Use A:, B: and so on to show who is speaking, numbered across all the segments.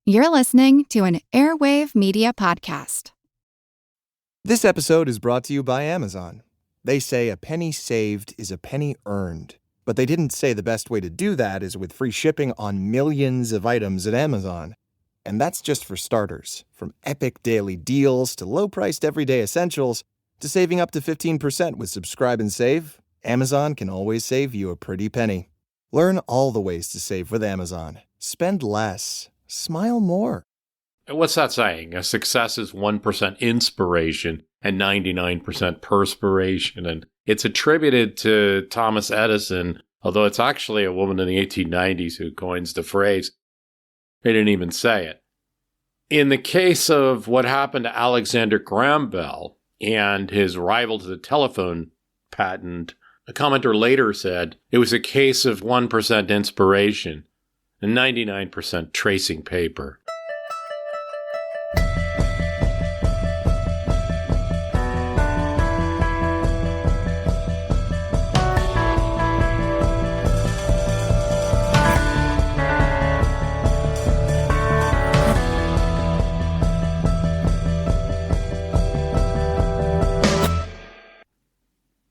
A: You're listening to an Airwave Media podcast.
B: This episode is brought to you by Amazon. They say a penny saved is a penny earned, but they didn't say the best way to do that is with free shipping on millions of items at Amazon. And that's just for starters. From epic daily deals to low-priced everyday essentials to saving up to 15% with Subscribe and Save, Amazon can always save you a pretty penny. Learn all the ways to save with Amazon. Spend less. Smile more.
C: What's that saying? A success is 1% inspiration and 99% perspiration. And it's attributed to Thomas Edison, although it's actually a woman in the 1890s who coins the phrase. They didn't even say it. In the case of what happened to Alexander Graham Bell and his rival to the telephone patent, a commenter later said it was a case of 1% inspiration and 99% tracing paper.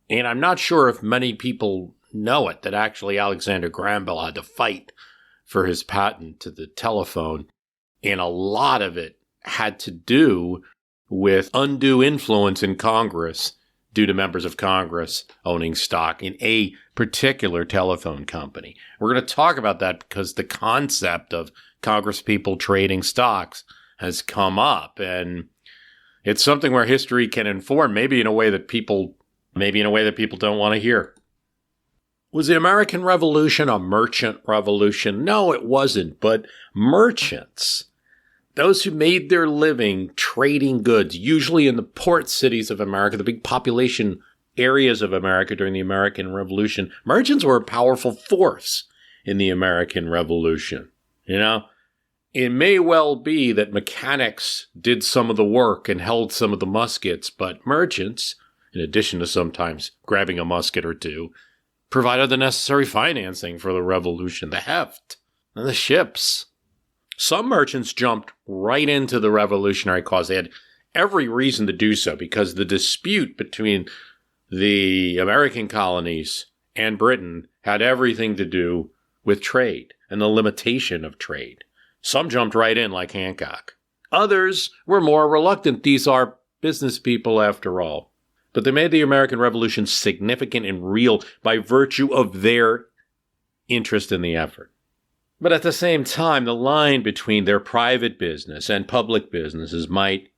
C: And I'm not sure if many people know it, that actually Alexander Graham Bell had to fight for his patent to the telephone. And a lot of it had to do with undue influence in Congress due to members of Congress owning stock in a particular telephone company. We're going to talk about that because the concept of Congress people trading stocks has come up. And it's something where history can inform, maybe in a way that people don't want to hear. Was the American Revolution a merchant revolution? No, it wasn't. But merchants, those who made their living trading goods, usually in the port cities of America, the big population areas of America during the American Revolution, merchants were a powerful force in the American Revolution. You know, it may well be that mechanics did some of the work and held some of the muskets, but merchants, in addition to sometimes grabbing a musket or two, provided the necessary financing for the revolution, the heft, and the ships. Some merchants jumped right into the revolutionary cause. They had every reason to do so because the dispute between the American colonies and Britain had everything to do with trade and the limitation of trade. Some jumped right in like Hancock. Others were more reluctant. These are business people after all. But they made the American Revolution significant and real by virtue of their interest in the effort. But at the same time, the line between their private business and public businesses might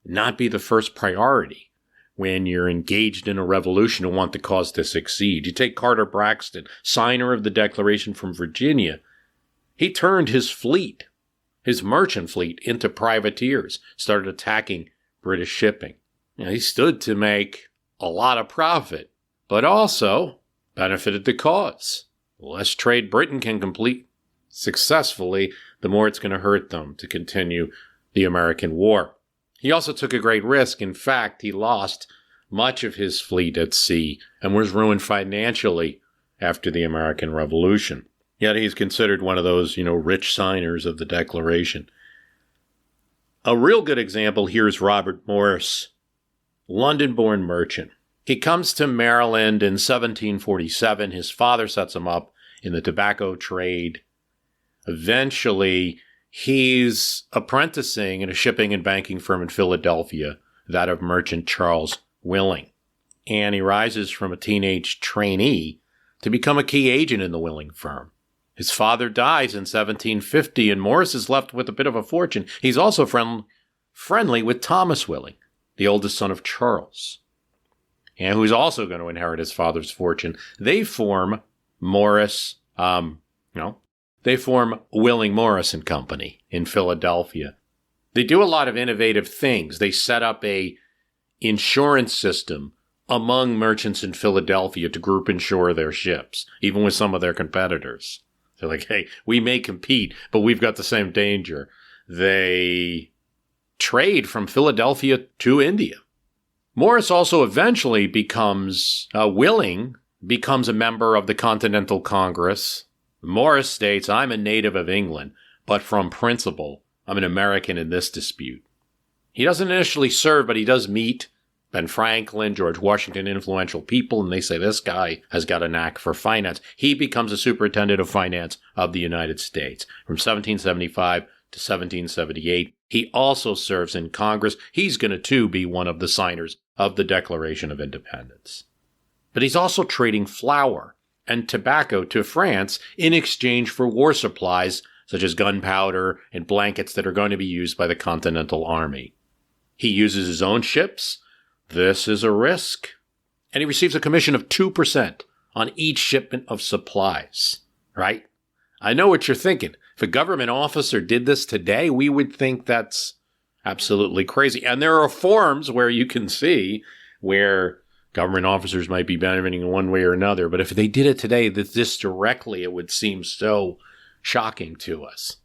C: not be the first priority when you're engaged in a revolution and want the cause to succeed. You take Carter Braxton, signer of the Declaration from Virginia. He turned his fleet, his merchant fleet, into privateers, started attacking British shipping. You know, he stood to make a lot of profit, but also benefited the cause. The less trade Britain can complete successfully, the more it's going to hurt them to continue the American war. He also took a great risk. In fact, he lost much of his fleet at sea and was ruined financially after the American Revolution. Yet he's considered one of those, rich signers of the Declaration. A real good example here is Robert Morris, London-born merchant. He comes to Maryland in 1747. His father sets him up in the tobacco trade. Eventually, he's apprenticing in a shipping and banking firm in Philadelphia, that of merchant Charles Willing. And he rises from a teenage trainee to become a key agent in the Willing firm. His father dies in 1750, and Morris is left with a bit of a fortune. He's also friendly with Thomas Willing, the oldest son of Charles, and who's also going to inherit his father's fortune. They form they form Willing Morris and Company in Philadelphia. They do a lot of innovative things. They set up a insurance system among merchants in Philadelphia to group insure their ships, even with some of their competitors. They're like, hey, we may compete, but we've got the same danger. They trade from Philadelphia to India. Morris also eventually becomes a member of the Continental Congress. Morris states, I'm a native of England, but from principle, I'm an American in this dispute. He doesn't initially serve, but he does meet Ben Franklin, George Washington, influential people, and they say this guy has got a knack for finance. He becomes a superintendent of finance of the United States from 1775 to 1778. He also serves in Congress. He's going to, too, be one of the signers of the Declaration of Independence. But he's also trading flour and tobacco to France in exchange for war supplies, such as gunpowder and blankets that are going to be used by the Continental Army. He uses his own ships. This is a risk. And he receives a commission of 2% on each shipment of supplies, right? I know what you're thinking. If a government officer did this today, we would think that's absolutely crazy. And there are forms where you can see where government officers might be benefiting in one way or another. But if they did it today, this directly, it would seem so shocking to us.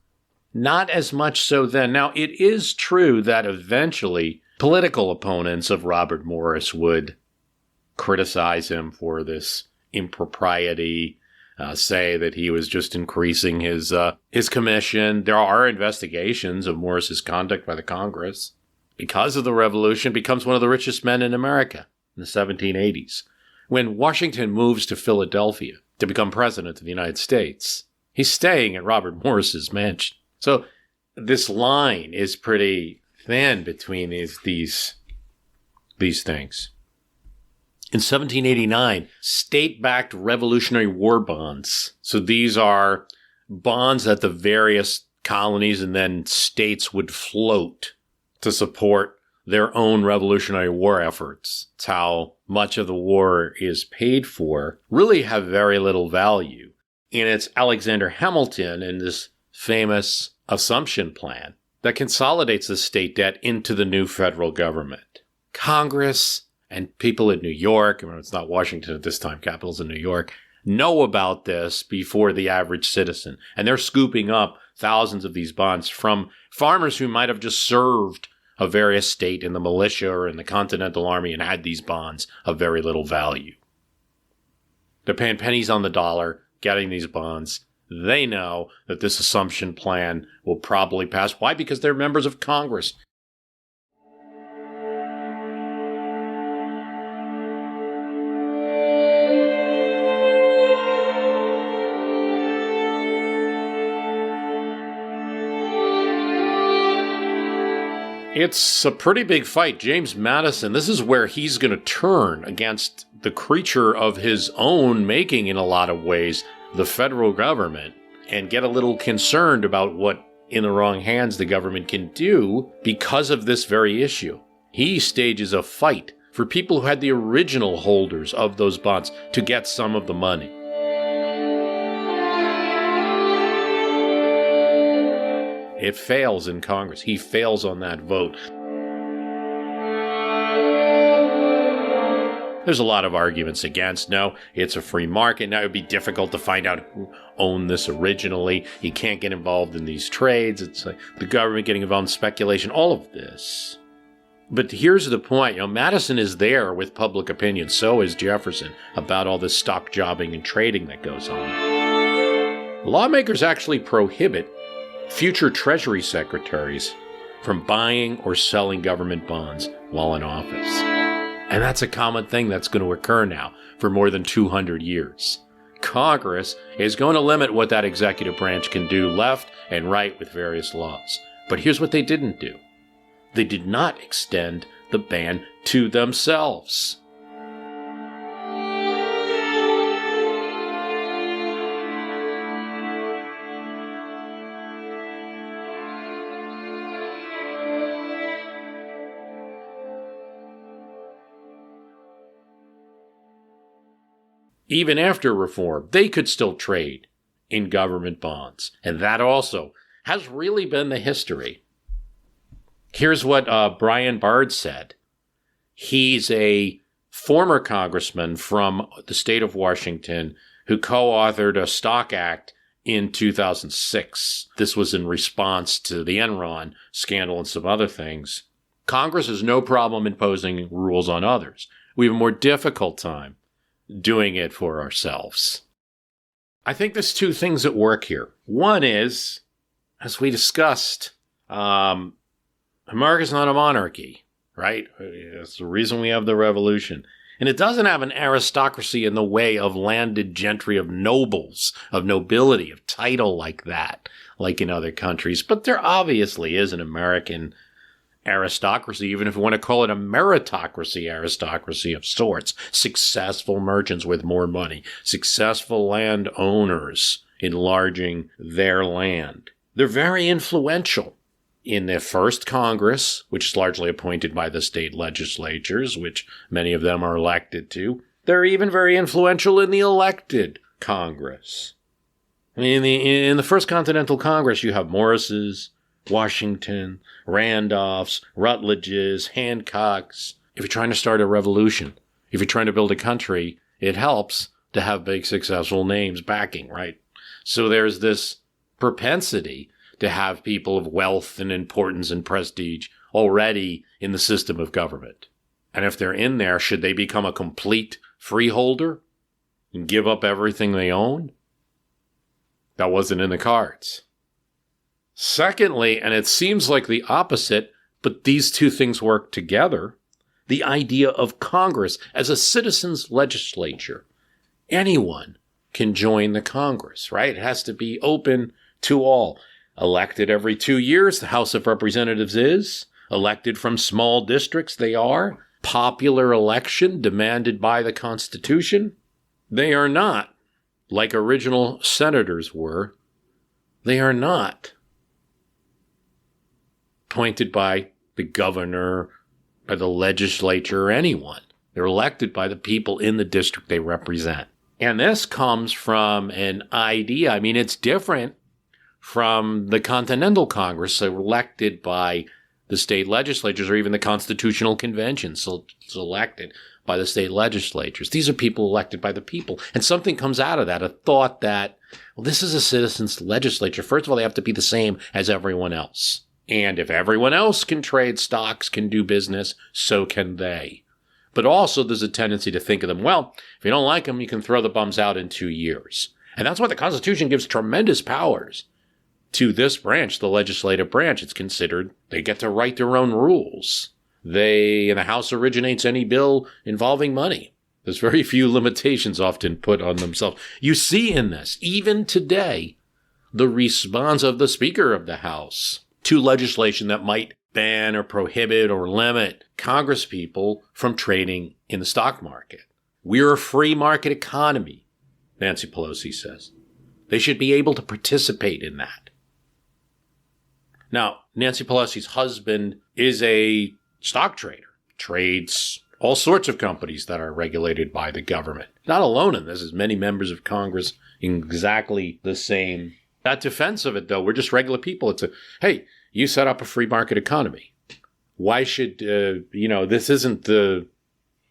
C: Not as much so then. Now, it is true that eventually political opponents of Robert Morris would criticize him for this impropriety, say that he was just increasing his commission. There are investigations of Morris's conduct by the Congress. Because of the Revolution, becomes one of the richest men in America in the 1780s. When Washington moves to Philadelphia to become president of the United States, he's staying at Robert Morris's mansion. So this line is pretty thin between these things. In 1789, state-backed Revolutionary War bonds. So these are bonds that the various colonies and then states would float to support their own Revolutionary War efforts. It's how much of the war is paid for, really have very little value. And it's Alexander Hamilton and this famous assumption plan that consolidates the state debt into the new federal government. Congress and people in New York, remember it's not Washington at this time, capital's in New York, know about this before the average citizen. And they're scooping up thousands of these bonds from farmers who might have just served a various state in the militia or in the Continental Army and had these bonds of very little value. They're paying pennies on the dollar, getting these bonds. They know that this assumption plan will probably pass. Why? Because they're members of Congress. It's a pretty big fight. James Madison, this is where he's going to turn against the creature of his own making in a lot of ways, the federal government, and get a little concerned about what in the wrong hands the government can do because of this very issue. He stages a fight for people who had the original holders of those bonds to get some of the money. It fails in Congress. He fails on that vote. There's a lot of arguments against. No, it's a free market. Now it would be difficult to find out who owned this originally. You can't get involved in these trades. It's like the government getting involved in speculation, all of this. But here's the point. Madison is there with public opinion. So is Jefferson about all this stock jobbing and trading that goes on. Lawmakers actually prohibit future Treasury secretaries from buying or selling government bonds while in office. And that's a common thing that's going to occur now for more than 200 years. Congress is going to limit what that executive branch can do left and right with various laws. But here's what they didn't do. They did not extend the ban to themselves. Even after reform, they could still trade in government bonds. And that also has really been the history. Here's what Brian Bard said. He's a former congressman from the state of Washington who co-authored a Stock Act in 2006. This was in response to the Enron scandal and some other things. Congress has no problem imposing rules on others. We have a more difficult time doing it for ourselves. I think there's two things at work here. One is as we discussed, America's not a monarchy, right? That's the reason we have the revolution. And it doesn't have an aristocracy in the way of landed gentry, of nobles, of nobility, of title like that, like in other countries. But there obviously is an American aristocracy, even if you want to call it a meritocracy aristocracy of sorts. Successful merchants with more money, successful landowners enlarging their land. They're very influential in their first Congress, which is largely appointed by the state legislatures, which many of them are elected to. They're even very influential in the elected Congress. I mean, in the First Continental Congress, you have Morrises, Washington, Randolphs, Rutledges, Hancocks. If you're trying to start a revolution, if you're trying to build a country, it helps to have big, successful names backing, right? So there's this propensity to have people of wealth and importance and prestige already in the system of government. And if they're in there, should they become a complete freeholder and give up everything they own? That wasn't in the cards. Secondly, and it seems like the opposite, but these two things work together, the idea of Congress as a citizens' legislature. Anyone can join the Congress, right? It has to be open to all. Elected every 2 years, the House of Representatives is. Elected from small districts, they are. Popular election demanded by the Constitution. They are not, like original senators were, they are not appointed by the governor or the legislature or anyone. They're elected by the people in the district they represent. And this comes from an idea. I mean, it's different from the Continental Congress, elected by the state legislatures, or even the Constitutional Convention, selected by the state legislatures. These are people elected by the people. And something comes out of that, a thought that, well, this is a citizens' legislature. First of all, they have to be the same as everyone else. And if everyone else can trade stocks, can do business, so can they. But also there's a tendency to think of them, well, if you don't like them, you can throw the bums out in 2 years. And that's why the Constitution gives tremendous powers to this branch, the legislative branch. It's considered they get to write their own rules. And the House originates any bill involving money. There's very few limitations often put on themselves. You see in this, even today, the response of the Speaker of the House to legislation that might ban or prohibit or limit Congresspeople from trading in the stock market. We're a free market economy, Nancy Pelosi says. They should be able to participate in that. Now, Nancy Pelosi's husband is a stock trader, trades all sorts of companies that are regulated by the government. Not alone in this, as many members of Congress in exactly the same. That defense of it, though, we're just regular people. It's hey, you set up a free market economy. Why should, this isn't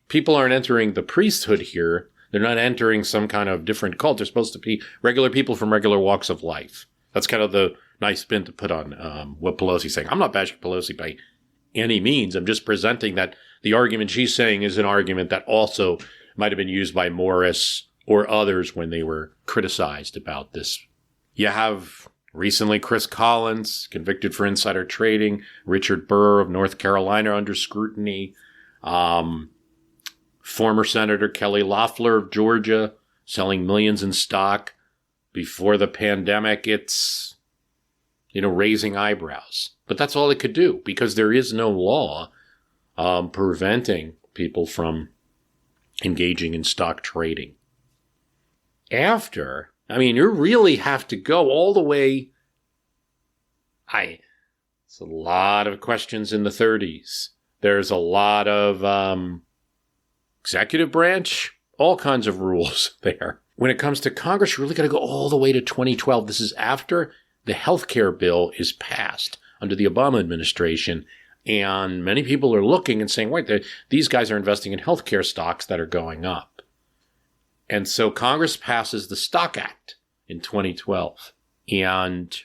C: people aren't entering the priesthood here. They're not entering some kind of different cult. They're supposed to be regular people from regular walks of life. That's kind of the nice spin to put on what Pelosi's saying. I'm not bashing Pelosi by any means. I'm just presenting that the argument she's saying is an argument that also might have been used by Morris or others when they were criticized about this. You have recently Chris Collins, convicted for insider trading, Richard Burr of North Carolina under scrutiny, former Senator Kelly Loeffler of Georgia selling millions in stock before the pandemic. It's, raising eyebrows. But that's all it could do, because there is no law preventing people from engaging in stock trading. You really have to go all the way. It's a lot of questions in the 30s. There's a lot of executive branch, all kinds of rules there. When it comes to Congress, you really got to go all the way to 2012. This is after the health care bill is passed under the Obama administration. And many people are looking and saying, wait, these guys are investing in health care stocks that are going up. And so Congress passes the Stock Act in 2012. And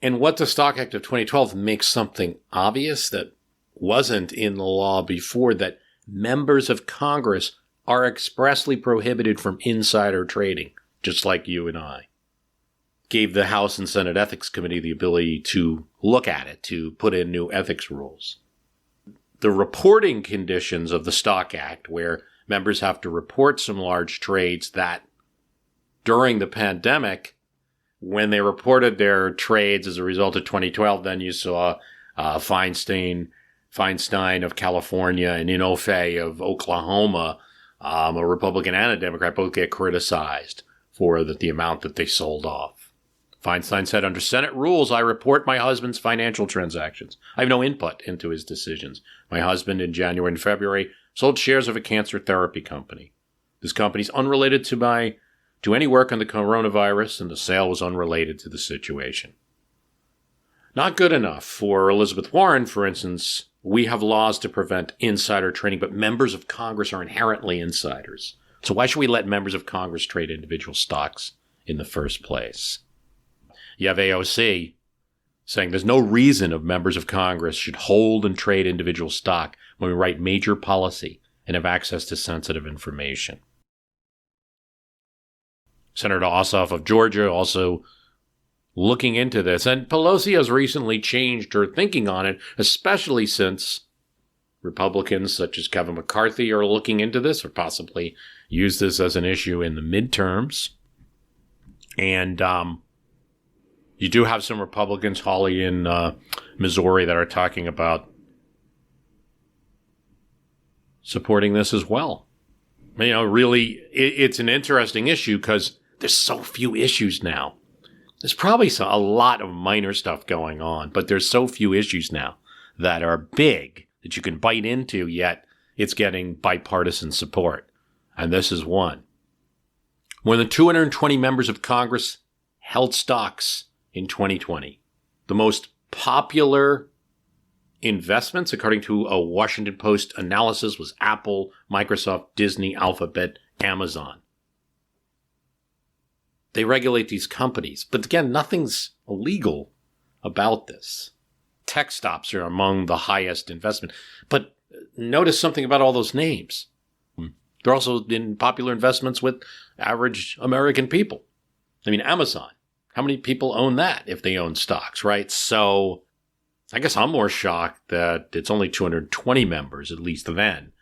C: what the Stock Act of 2012 makes something obvious that wasn't in the law before, that members of Congress are expressly prohibited from insider trading, just like you and I. gave the House and Senate Ethics Committee the ability to look at it, to put in new ethics rules. The reporting conditions of the Stock Act, where members have to report some large trades that during the pandemic, when they reported their trades as a result of 2012, then you saw Feinstein of California and Inhofe of Oklahoma, a Republican and a Democrat, both get criticized for the amount that they sold off. Feinstein said, under Senate rules, I report my husband's financial transactions. I have no input into his decisions. My husband, in January and February, sold shares of a cancer therapy company. This company is unrelated to any work on the coronavirus, and the sale was unrelated to the situation. Not good enough for Elizabeth Warren, for instance. We have laws to prevent insider trading, but members of Congress are inherently insiders. So why should we let members of Congress trade individual stocks in the first place? You have AOC saying there's no reason of members of Congress should hold and trade individual stock when we write major policy and have access to sensitive information. Senator Ossoff of Georgia also looking into this. And Pelosi has recently changed her thinking on it, especially since Republicans such as Kevin McCarthy are looking into this or possibly use this as an issue in the midterms. And you do have some Republicans, Hawley in Missouri, that are talking about supporting this as well. You know, really, it's an interesting issue because there's so few issues now. There's probably a lot of minor stuff going on, but there's so few issues now that are big that you can bite into, yet it's getting bipartisan support. And this is one. More than 220 members of Congress held stocks in 2020. The most popular investments, according to a Washington Post analysis, was Apple, Microsoft, Disney, Alphabet, Amazon. They regulate these companies. But again, nothing's illegal about this. Tech stocks are among the highest investment. But notice something about all those names. They're also in popular investments with average American people. I mean, Amazon. How many people own that if they own stocks, right? So I guess I'm more shocked that it's only 220 members, at least then.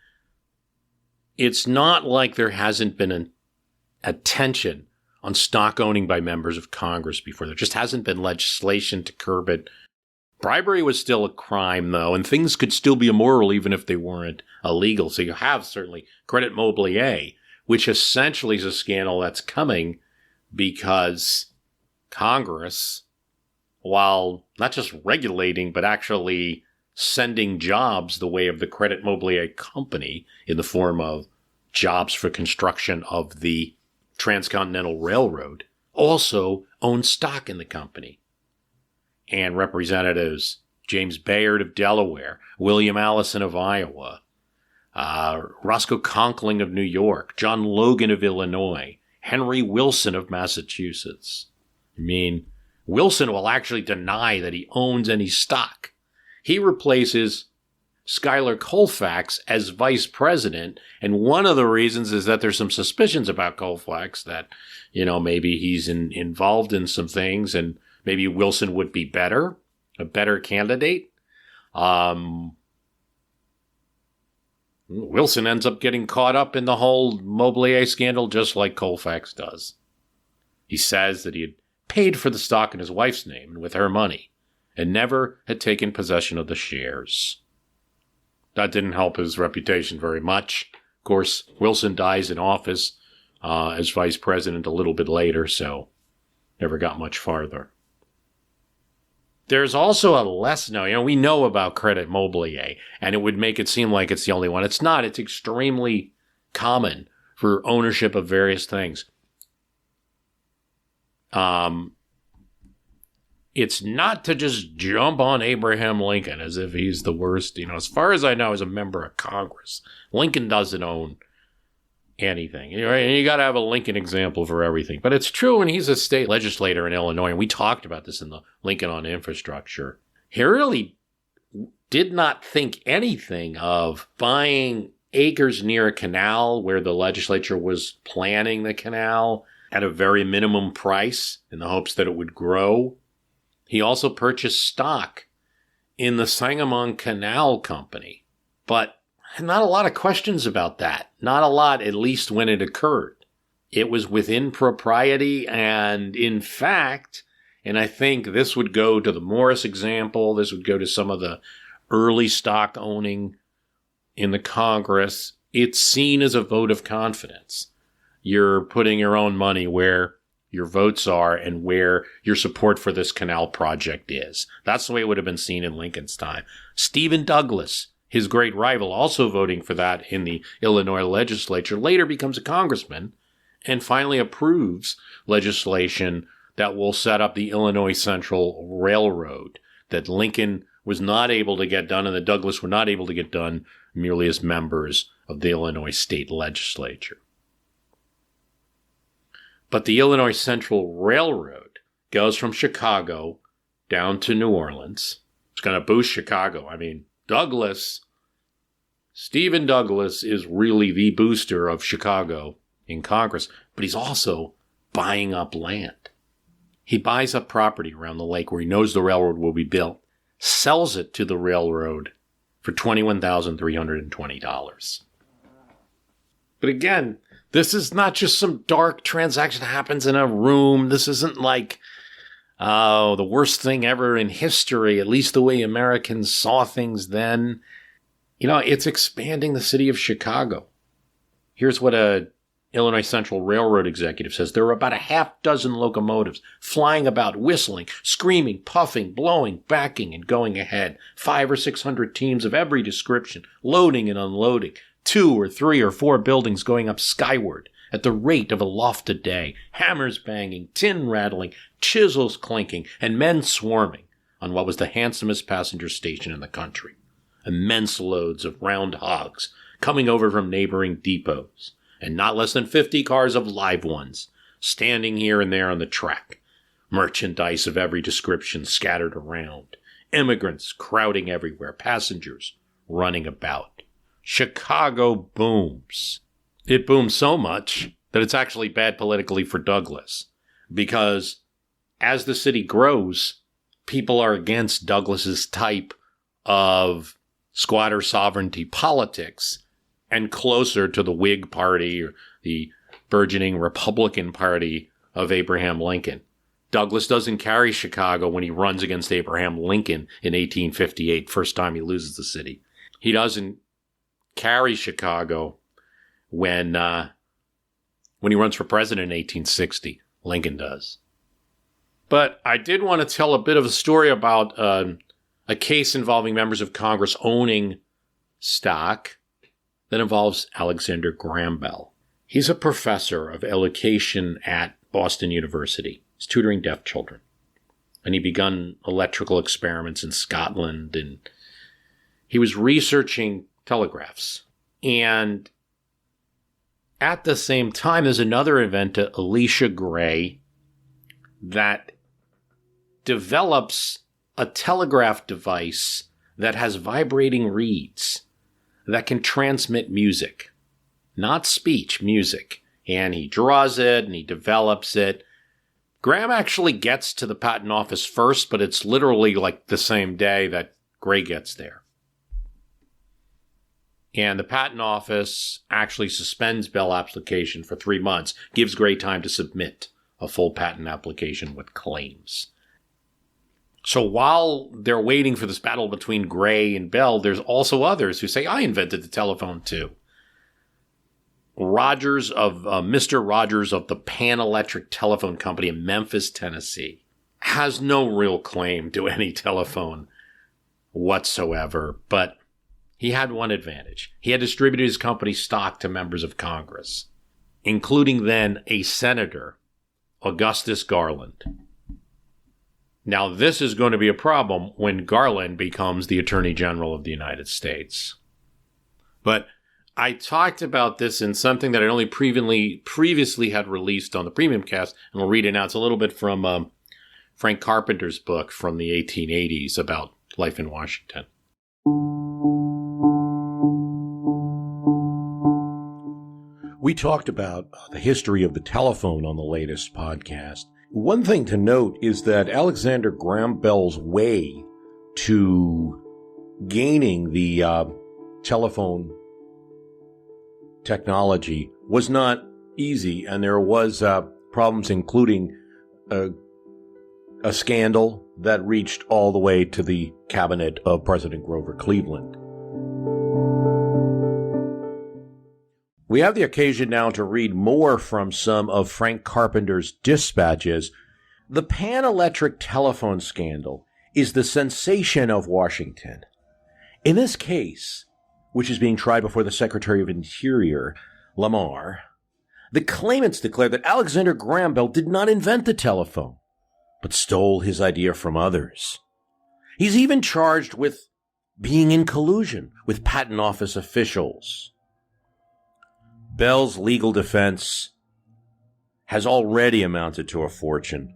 C: It's not like there hasn't been an attention on stock owning by members of Congress before. There just hasn't been legislation to curb it. Bribery was still a crime, though, and things could still be immoral even if they weren't illegal. So you have certainly Credit Mobilier, which essentially is a scandal that's coming because Congress, while not just regulating, but actually sending jobs the way of the Credit Mobilier company in the form of jobs for construction of the Transcontinental Railroad, also owns stock in the company. And Representatives James Bayard of Delaware, William Allison of Iowa, Roscoe Conkling of New York, John Logan of Illinois, Henry Wilson of Massachusetts. I mean, Wilson will actually deny that he owns any stock. He replaces Schuyler Colfax as vice president, and one of the reasons is that there's some suspicions about Colfax that, you know, maybe he's involved in some things, and maybe Wilson would be a better candidate. Wilson ends up getting caught up in the whole Mobilier scandal just like Colfax does. He says that he had paid for the stock in his wife's name and with her money, and never had taken possession of the shares. That didn't help his reputation very much. Of course, Wilson dies in office as vice president a little bit later, so never got much farther. There's also a less known, we know about Credit Mobilier, and it would make it seem like it's the only one. It's not. It's extremely common for ownership of various things. It's not to just jump on Abraham Lincoln as if he's the worst. As far as I know, as a member of Congress, Lincoln doesn't own anything. And you got to have a Lincoln example for everything. But it's true when he's a state legislator in Illinois, and we talked about this in the Lincoln on Infrastructure. He really did not think anything of buying acres near a canal where the legislature was planning the canal. at a very minimum price in the hopes that it would grow. He also purchased stock in the Sangamon Canal Company, but not a lot of questions about that. Not a lot, at least when it occurred. It was within propriety, and in fact, and I think this would go to the Morris example, this would go to some of the early stock owning in the Congress, it's seen as a vote of confidence. You're putting your own money where your votes are and where your support for this canal project is. That's the way it would have been seen in Lincoln's time. Stephen Douglas, his great rival, also voting for that in the Illinois legislature, later becomes a congressman and finally approves legislation that will set up the Illinois Central Railroad that Lincoln was not able to get done and that Douglas were not able to get done merely as members of the Illinois state legislature. But the Illinois Central Railroad goes from Chicago down to New Orleans. It's going to boost Chicago. I mean, Stephen Douglas is really the booster of Chicago in Congress, but he's also buying up land. He buys up property around the lake where he knows the railroad will be built, sells it to the railroad for $21,320. But again, this is not just some dark transaction that happens in a room. This isn't like, the worst thing ever in history, at least the way Americans saw things then. It's expanding the city of Chicago. Here's what a Illinois Central Railroad executive says. There were about a half dozen locomotives flying about, whistling, screaming, puffing, blowing, backing, and going ahead. 500 or 600 teams of every description, loading and unloading. 2 or 3 or 4 buildings going up skyward at the rate of a loft a day, hammers banging, tin rattling, chisels clinking, and men swarming on what was the handsomest passenger station in the country. Immense loads of round hogs coming over from neighboring depots, and not less than 50 cars of live ones standing here and there on the track. Merchandise of every description scattered around. Immigrants crowding everywhere. Passengers running about. Chicago booms. It booms so much that it's actually bad politically for Douglas, because as the city grows, people are against Douglas's type of squatter sovereignty politics and closer to the Whig Party or the burgeoning Republican Party of Abraham Lincoln. Douglas doesn't carry Chicago when he runs against Abraham Lincoln in 1858, first time he loses the city. He doesn't carry Chicago when he runs for president in 1860. Lincoln does. But I did want to tell a bit of a story about a case involving members of Congress owning stock that involves Alexander Graham Bell. He's a professor of education at Boston University. He's tutoring deaf children. And he begun electrical experiments in Scotland, and he was researching telegraphs. And at the same time, there's another inventor, Elisha Gray, that develops a telegraph device that has vibrating reeds that can transmit music, not speech, music. And he draws it and he develops it. Graham actually gets to the patent office first, but it's literally like the same day that Gray gets there. And the patent office actually suspends Bell application for 3 months, gives Gray time to submit a full patent application with claims. So while they're waiting for this battle between Gray and Bell, there's also others who say, I invented the telephone too. Mr. Rogers of the PanElectric Telephone Company in Memphis, Tennessee, has no real claim to any telephone whatsoever, but he had one advantage. He had distributed his company's stock to members of Congress, including then a senator, Augustus Garland. Now, this is going to be a problem when Garland becomes the Attorney General of the United States. But I talked about this in something that I only previously had released on the Premium Cast, and we'll read it now. It's a little bit from Frank Carpenter's book from the 1880s about life in Washington.
D: We talked about the history of the telephone on the latest podcast. One thing to note is that Alexander Graham Bell's way to gaining the telephone technology was not easy, and there was problems, including a scandal that reached all the way to the cabinet of President Grover Cleveland. We have the occasion now to read more from some of Frank Carpenter's dispatches. The PanElectric telephone scandal is the sensation of Washington. In this case, which is being tried before the Secretary of Interior, Lamar, the claimants declare that Alexander Graham Bell did not invent the telephone, but stole his idea from others. He's even charged with being in collusion with Patent Office officials. Bell's legal defense has already amounted to a fortune.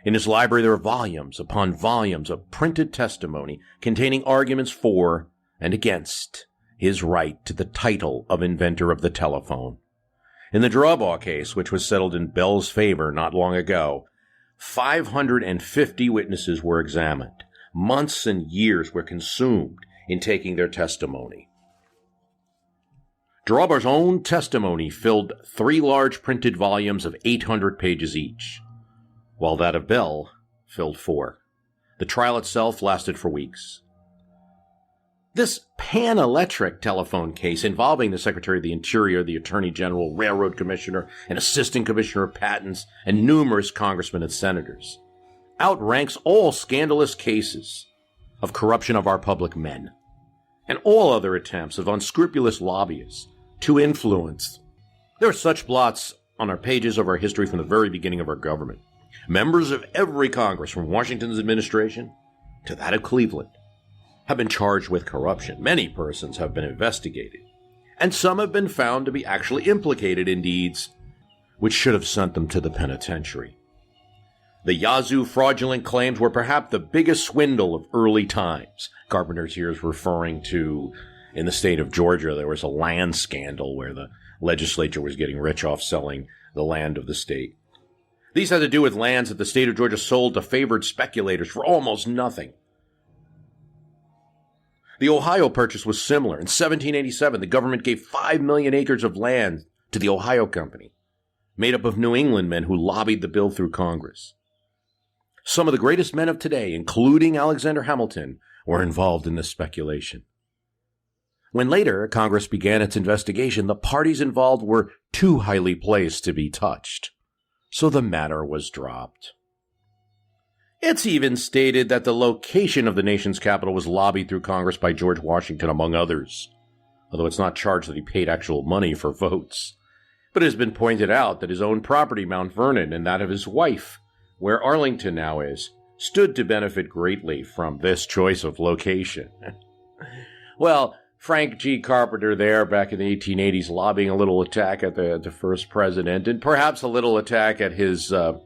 D: In his library, there are volumes upon volumes of printed testimony containing arguments for and against his right to the title of inventor of the telephone. In the Drawbaugh case, which was settled in Bell's favor not long ago, 550 witnesses were examined. Months and years were consumed in taking their testimony. Drawbaugh's own testimony filled 3 large printed volumes of 800 pages each, while that of Bell filled 4. The trial itself lasted for weeks. This PanElectric telephone case involving the Secretary of the Interior, the Attorney General, Railroad Commissioner, an Assistant Commissioner of Patents, and numerous congressmen and senators outranks all scandalous cases of corruption of our public men and all other attempts of unscrupulous lobbyists to influence. There are such blots on our pages of our history from the very beginning of our government. Members of every Congress, from Washington's administration to that of Cleveland, have been charged with corruption. Many persons have been investigated, and some have been found to be actually implicated in deeds which should have sent them to the penitentiary. The Yazoo fraudulent claims were perhaps the biggest swindle of early times. Carpenter's here is referring to, in the state of Georgia, there was a land scandal where the legislature was getting rich off selling the land of the state. These had to do with lands that the state of Georgia sold to favored speculators for almost nothing. The Ohio purchase was similar. In 1787, the government gave 5 million acres of land to the Ohio Company, made up of New England men who lobbied the bill through Congress. Some of the greatest men of today, including Alexander Hamilton, were involved in this speculation. When later Congress began its investigation, the parties involved were too highly placed to be touched, so the matter was dropped. It's even stated that the location of the nation's capital was lobbied through Congress by George Washington, among others, although it's not charged that he paid actual money for votes. But it has been pointed out that his own property, Mount Vernon, and that of his wife, where Arlington now is, stood to benefit greatly from this choice of location. Well, Frank G. Carpenter there back in the 1880s lobbying a little attack at the first president, and perhaps a little attack at his temporary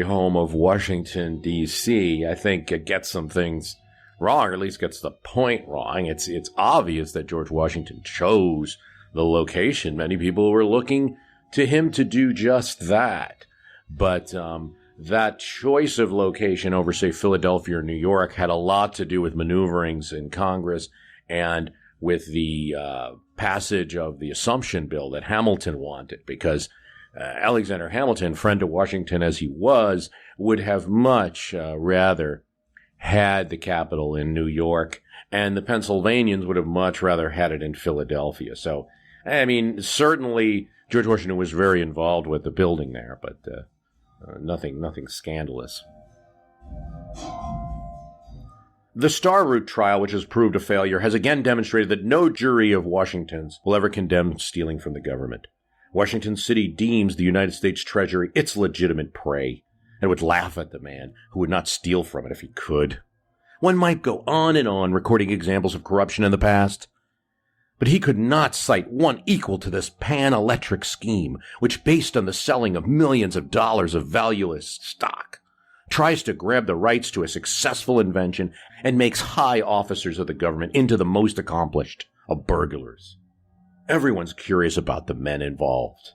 D: home of Washington, D.C., I think gets some things wrong, or at least gets the point wrong. It's obvious that George Washington chose the location. Many people were looking to him to do just that. But that choice of location over, say, Philadelphia or New York had a lot to do with maneuverings in Congress and with the passage of the Assumption Bill that Hamilton wanted, because Alexander Hamilton, friend to Washington as he was, would have much rather had the capital in New York, and the Pennsylvanians would have much rather had it in Philadelphia. So, I mean, certainly George Washington was very involved with the building there, but nothing scandalous. The Star Route trial, which has proved a failure, has again demonstrated that no jury of Washingtons will ever condemn stealing from the government. Washington City deems the United States Treasury its legitimate prey and would laugh at the man who would not steal from it if he could. One might go on and on recording examples of corruption in the past, but he could not cite one equal to this PanElectric scheme, which, based on the selling of millions of dollars of valueless stock, tries to grab the rights to a successful invention and makes high officers of the government into the most accomplished of burglars. Everyone's curious about the men involved.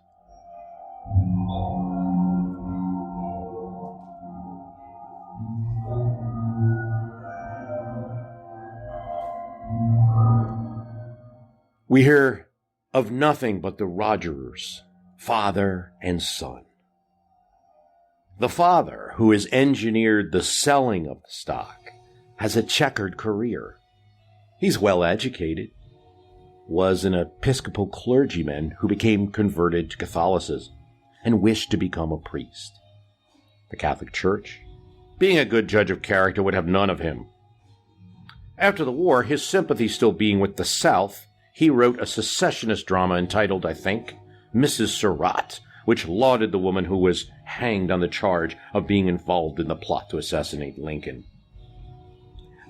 D: We hear of nothing but the Rogers, father and son. The father, who has engineered the selling of the stock, has a checkered career. He's well educated, was an Episcopal clergyman who became converted to Catholicism and wished to become a priest. The Catholic Church, being a good judge of character, would have none of him. After the war, his sympathy still being with the South, he wrote a secessionist drama entitled, I think, Mrs. Surratt, which lauded the woman who was hanged on the charge of being involved in the plot to assassinate Lincoln.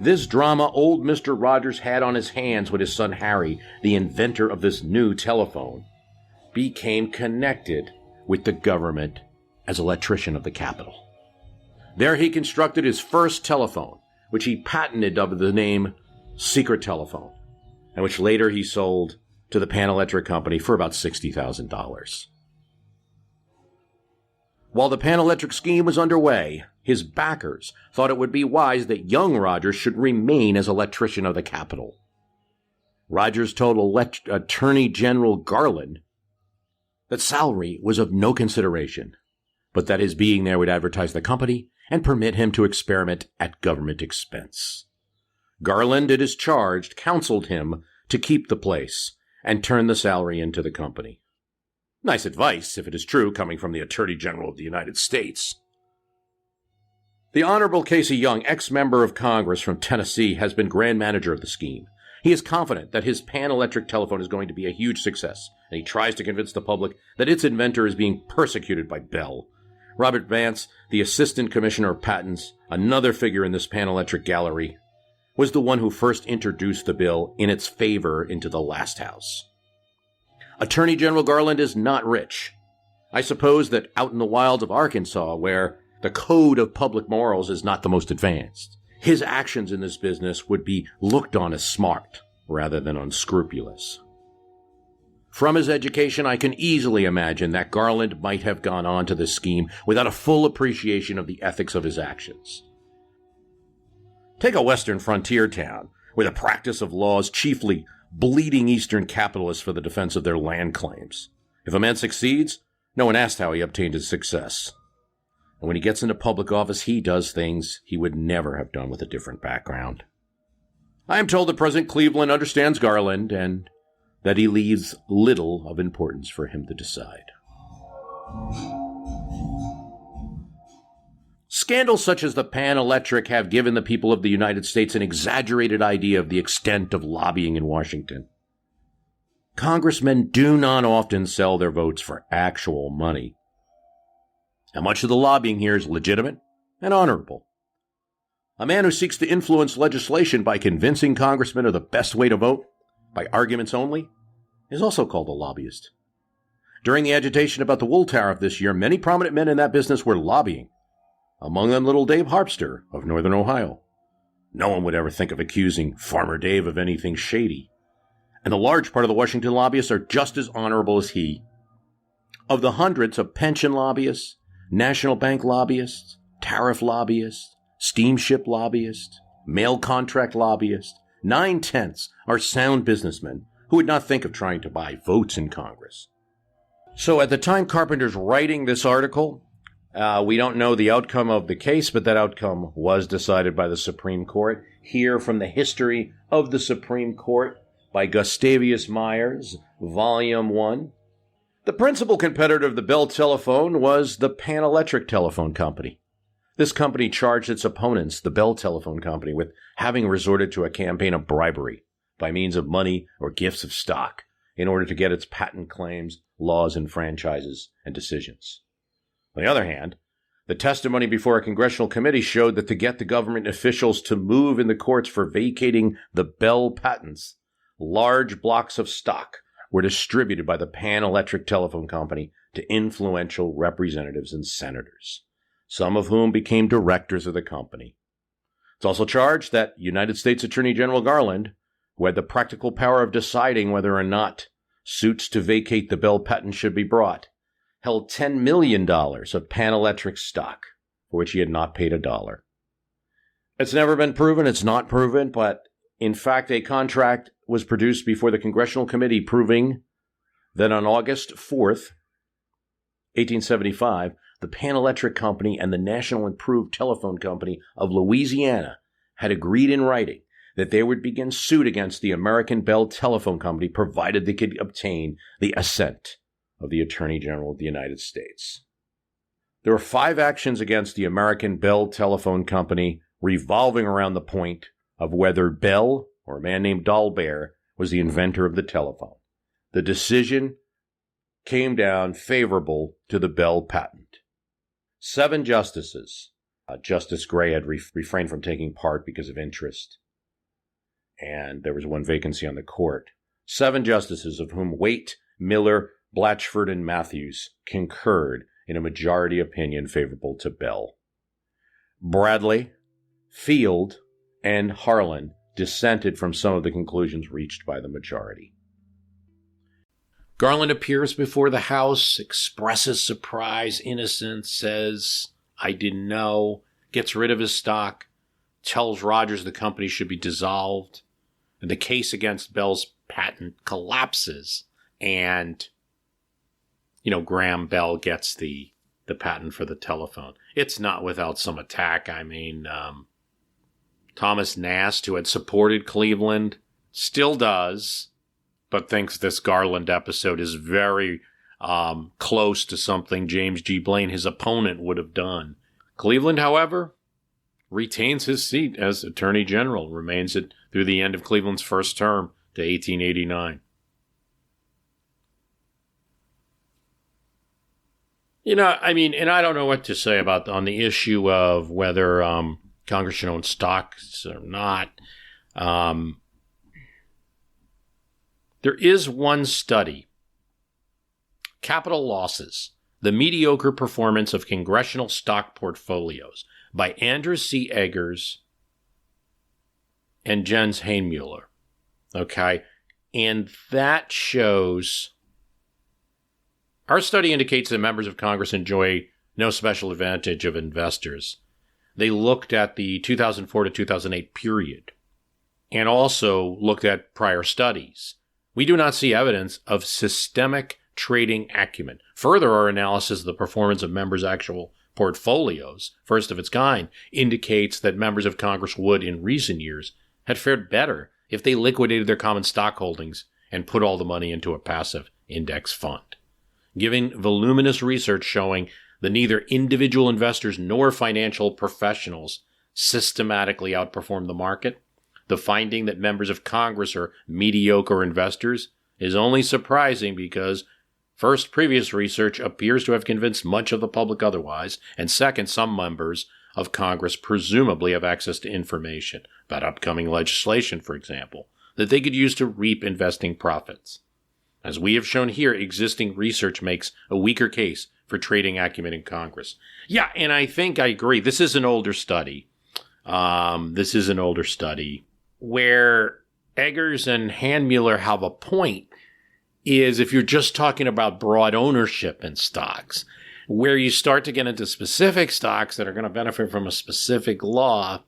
D: This drama old Mr. Rogers had on his hands when his son Harry, the inventor of this new telephone, became connected with the government as electrician of the Capitol. There he constructed his first telephone, which he patented under the name Secret Telephone, and which later he sold to the PanElectric Company for about $60,000. While the PanElectric scheme was underway, his backers thought it would be wise that young Rogers should remain as electrician of the Capitol. Rogers told Attorney General Garland that salary was of no consideration, but that his being there would advertise the company and permit him to experiment at government expense. Garland, it is charged, counseled him to keep the place and turn the salary into the company. Nice advice, if it is true, coming from the Attorney General of the United States. The Honorable Casey Young, ex-member of Congress from Tennessee, has been grand manager of the scheme. He is confident that his PanElectric telephone is going to be a huge success, and he tries to convince the public that its inventor is being persecuted by Bell. Robert Vance, the Assistant Commissioner of Patents, another figure in this PanElectric gallery, was the one who first introduced the bill in its favor into the last house. Attorney General Garland is not rich. I suppose that out in the wilds of Arkansas, where the code of public morals is not the most advanced, his actions in this business would be looked on as smart rather than unscrupulous. From his education, I can easily imagine that Garland might have gone on to this scheme without a full appreciation of the ethics of his actions. Take a western frontier town where the practice of law is chiefly bleeding eastern capitalists for the defense of their land claims. If a man succeeds, no one asks how he obtained his success. And when he gets into public office, he does things he would never have done with a different background. I am told that President Cleveland understands Garland and that he leaves little of importance for him to decide. Scandals such as the PanElectric have given the people of the United States an exaggerated idea of the extent of lobbying in Washington. Congressmen do not often sell their votes for actual money. And much of the lobbying here is legitimate and honorable. A man who seeks to influence legislation by convincing congressmen of the best way to vote, by arguments only, is also called a lobbyist. During the agitation about the wool tariff this year, many prominent men in that business were lobbying. Among them, little Dave Harpster of Northern Ohio. No one would ever think of accusing Farmer Dave of anything shady. And a large part of the Washington lobbyists are just as honorable as he. Of the hundreds of pension lobbyists, national bank lobbyists, tariff lobbyists, steamship lobbyists, mail contract lobbyists, 9/10 are sound businessmen who would not think of trying to buy votes in Congress. So at the time Carpenter's writing this article, we don't know the outcome of the case, but that outcome was decided by the Supreme Court. Here from the History of the Supreme Court by Gustavius Myers, Volume 1. The principal competitor of the Bell telephone was the PanElectric Telephone Company. This company charged its opponents, the Bell Telephone Company, with having resorted to a campaign of bribery by means of money or gifts of stock in order to get its patent claims, laws, and franchises and decisions. On the other hand, the testimony before a congressional committee showed that to get the government officials to move in the courts for vacating the Bell patents, large blocks of stock were distributed by the PanElectric Telephone Company to influential representatives and senators, some of whom became directors of the company. It's also charged that United States Attorney General Garland, who had the practical power of deciding whether or not suits to vacate the Bell patent should be brought, held $10 million of PanElectric stock, for which he had not paid $1. It's never been proven, it's not proven, but in fact, a contract was produced before the Congressional Committee proving that on August 4th, 1875, the PanElectric Company and the National Improved Telephone Company of Louisiana had agreed in writing that they would begin suit against the American Bell Telephone Company provided they could obtain the assent of the Attorney General of the United States. There were 5 actions against the American Bell Telephone Company revolving around the point of whether Bell, or a man named Dolbear, was the inventor of the telephone. The decision came down favorable to the Bell patent. 7 justices. Justice Gray had refrained from taking part because of interest, and there was 1 vacancy on the court. 7 justices, of whom Waite, Miller, Blatchford, and Matthews, concurred in a majority opinion favorable to Bell. Bradley, Field, and Harlan dissented from some of the conclusions reached by the majority.
C: Garland appears before the House, expresses surprise, innocence, says, "I didn't know," gets rid of his stock, tells Rogers the company should be dissolved, and the case against Bell's patent collapses, and, Graham Bell gets the patent for the telephone. It's not without some attack. I mean, Thomas Nast, who had supported Cleveland, still does, but thinks this Garland episode is very close to something James G. Blaine, his opponent, would have done. Cleveland, however, retains his seat as Attorney General, remains it through the end of Cleveland's first term to 1889. And I don't know what to say about on the issue of whether Congress should own stocks or not. There is one study, Capital Losses, the Mediocre Performance of Congressional Stock Portfolios, by Andrew C. Eggers and Jens Heinmuller. Okay? And that shows, our study indicates that members of Congress enjoy no special advantage of investors. They looked at the 2004 to 2008 period and also looked at prior studies. We do not see evidence of systemic trading acumen. Further, our analysis of the performance of members' actual portfolios, first of its kind, indicates that members of Congress would, in recent years, have fared better if they liquidated their common stock holdings and put all the money into a passive index fund. Given voluminous research showing that neither individual investors nor financial professionals systematically outperform the market, the finding that members of Congress are mediocre investors is only surprising because, first, previous research appears to have convinced much of the public otherwise, and second, some members of Congress presumably have access to information about upcoming legislation, for example, that they could use to reap investing profits. As we have shown here, existing research makes a weaker case for trading acumen in Congress. Yeah, and I think I agree. This is an older study. Where Eggers and Heinmuller have a point is if you're just talking about broad ownership in stocks. Where you start to get into specific stocks that are going to benefit from a specific law,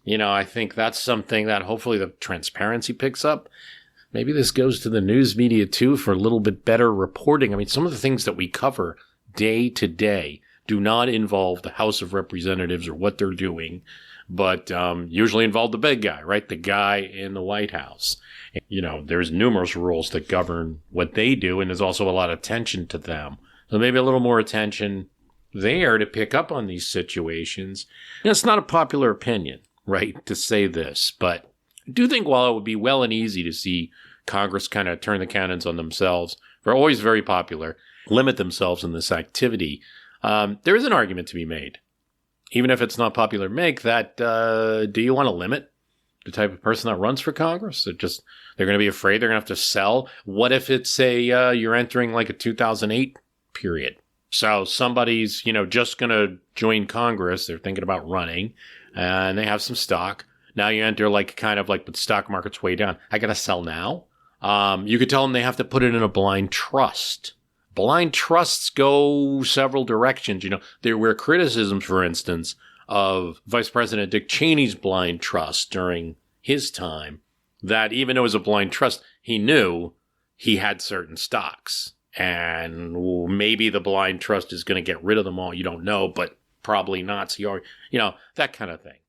C: I think that's something that hopefully the transparency picks up. Maybe this goes to the news media too for a little bit better reporting. I mean, some of the things that we cover day to day do not involve the House of Representatives or what they're doing, but usually involve the big guy, right? The guy in the White House. There's numerous rules that govern what they do, and there's also a lot of attention to them. So maybe a little more attention there to pick up on these situations. It's not a popular opinion, right, to say this, but I do think while it would be well and easy to see Congress kind of turn the cannons on themselves, they're always very popular, limit themselves in this activity, there is an argument to be made. Even if it's not popular to make, that do you want to limit the type of person that runs for Congress? They're going to be afraid they're going to have to sell. What if it's you're entering like a 2008 period? So somebody's, just going to join Congress. They're thinking about running and they have some stock. Now you enter but the stock market's way down. I got to sell now. You could tell them they have to put it in a blind trust. Blind trusts go several directions. There were criticisms, for instance, of Vice President Dick Cheney's blind trust during his time, that even though it was a blind trust, he knew he had certain stocks. And maybe the blind trust is going to get rid of them all. You don't know, but probably not. So that kind of thing.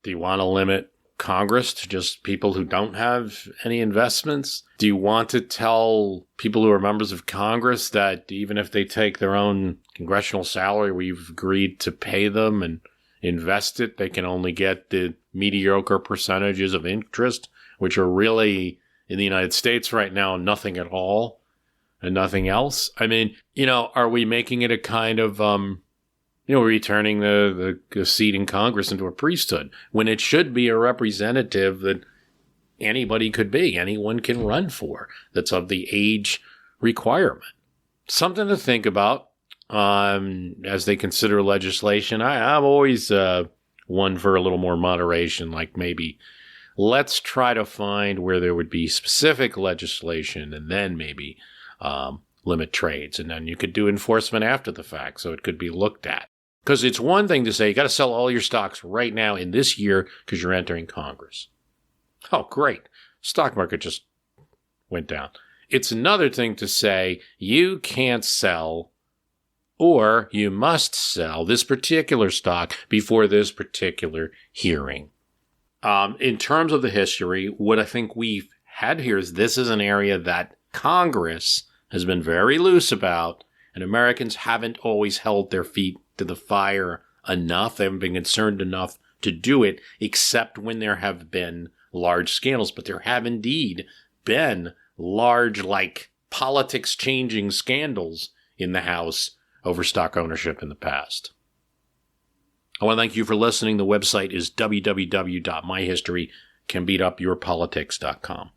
C: Do you want to limit Congress to just people who don't have any investments? Do you want to tell people who are members of Congress that even if they take their own congressional salary, we've agreed to pay them and invest it, they can only get the mediocre percentages of interest, which are really, in the United States right now, nothing at all and nothing else? I mean, are we making it a kind of, returning the seat in Congress into a priesthood, when it should be a representative that anybody could be, anyone can run for, that's of the age requirement? Something to think about as they consider legislation. I'm always one for a little more moderation, like maybe let's try to find where there would be specific legislation and then maybe limit trades. And then you could do enforcement after the fact, so it could be looked at. Because it's one thing to say, you got to sell all your stocks right now in this year because you're entering Congress. Oh, great. Stock market just went down. It's another thing to say, you can't sell or you must sell this particular stock before this particular hearing. In terms of the history, what I think we've had here is this is an area that Congress has been very loose about, and Americans haven't always held their feet to the fire enough. They haven't been concerned enough to do it, except when there have been large scandals. But there have indeed been large, politics-changing scandals in the House over stock ownership in the past. I want to thank you for listening. The website is www.myhistorycanbeatupyourpolitics.com.